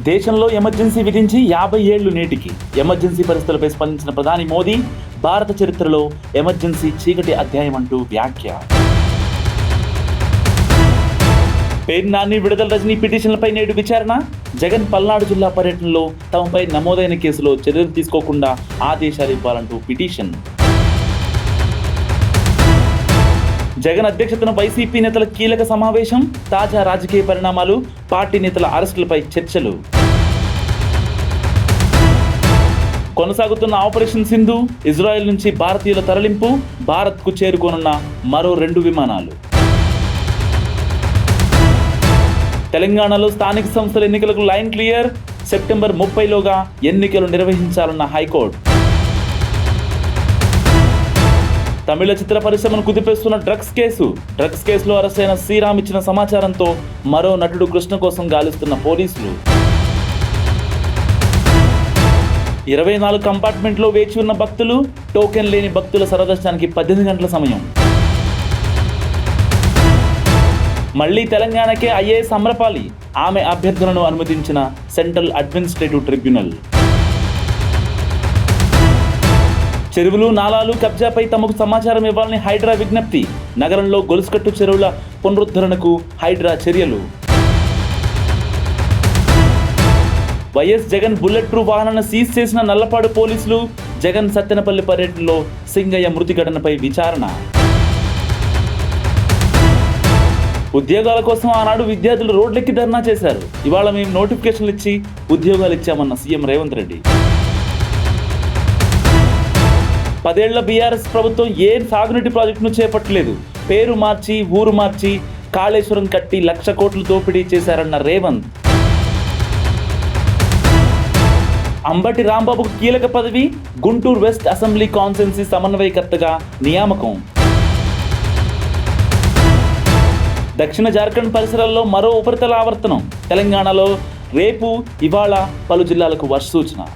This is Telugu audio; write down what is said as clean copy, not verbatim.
దేశంలో ఎమర్జెన్సీ విధించి 50 ఏళ్లు నేటికి. ఎమర్జెన్సీ పరిస్థితులపై స్పందించిన ప్రధాని మోదీ, భారత చరిత్రలో ఎమర్జెన్సీ చీకటి అధ్యాయం అంటూ వ్యాఖ్య. పేరు నాని విడుదల రజనీ పిటిషన్లపై నేడు విచారణ. జగన్ పల్నాడు జిల్లా పర్యటనలో తమపై నమోదైన కేసులో చర్యలు తీసుకోకుండా ఆదేశాలు ఇవ్వాలంటూ పిటిషన్. జగన్ అధ్యక్షతన వైసీపీ నేతల కీలక సమావేశం. తాజా రాజకీయ పరిణామాలు, పార్టీ నేతల అరెస్టులపై చర్చలు. కొనసాగుతున్న ఆపరేషన్ సింధు, ఇజ్రాయెల్ నుంచి భారతీయుల తరలింపు, భారత్కు చేరుకోనున్న మరో 2 విమానాలు. తెలంగాణలో స్థానిక సంస్థల ఎన్నికలకు లైన్ క్లియర్. సెప్టెంబర్ 30లోగా ఎన్నికలు నిర్వహించాలన్న హైకోర్టు. తమిళ చిత్ర పరిశ్రమను కుదిపేస్తున్న డ్రగ్స్ కేసులో అరెస్ట్ అయిన శ్రీరామ్ ఇచ్చిన సమాచారంతో మరో నటుడు కృష్ణ కోసం గాలిస్తున్న పోలీసులు. 24 కంపార్ట్మెంట్లో వేచి ఉన్న భక్తులు, టోకెన్ లేని భక్తుల సరదర్శనానికి 18 గంటల సమయం. మళ్లీ తెలంగాణకే ఐఏఎస్ అమ్రపాలి. ఆమె అభ్యర్థనను అనుమతించిన సెంట్రల్ అడ్మినిస్ట్రేటివ్ ట్రిబ్యునల్. చెరువులు, నాలాలు కబ్జాపై తమకు సమాచారం ఇవ్వాలని హైడ్రా విజ్ఞప్తి. నగరంలో గొలుసుకట్టు చెరువుల పునరుద్ధరణకు హైడ్రా చర్యలు. వైఎస్ జగన్ బుల్లెట్ ప్రూఫ్ వాహనాన్ని సీజ్ చేసిన నల్లపాడు పోలీసులు. జగన్ సత్తెనపల్లి పర్యటనలో సింగయ్య మృతి ఘటనపై విచారణ. ఉద్యోగాల కోసం ఆనాడు విద్యార్థులు రోడ్లెక్కి ధర్నా చేశారు. ఇవాళ మేము నోటిఫికేషన్లు ఇచ్చి ఉద్యోగాలు ఇచ్చామన్న సీఎం రేవంత్ రెడ్డి. 10 ఏళ్ల బీఆర్ఎస్ ప్రభుత్వం ఏ సాగునీటి ప్రాజెక్టును చేపట్టలేదు. పేరు మార్చి, ఊరు మార్చి కాళేశ్వరం కట్టి 1,00,000 కోట్లు దోపిడీ చేశారన్న రేవంత్. అంబటి రాంబాబుకు కీలక పదవి. గుంటూరు వెస్ట్ అసెంబ్లీ కాన్స్టిట్యుయెన్సీ సమన్వయకర్తగా నియామకం. దక్షిణ జార్ఖండ్ పరిసరాల్లో మరో ఉపరితల ఆవర్తనం. తెలంగాణలో రేపు, ఇవాళ పలు జిల్లాలకు వర్ష సూచన.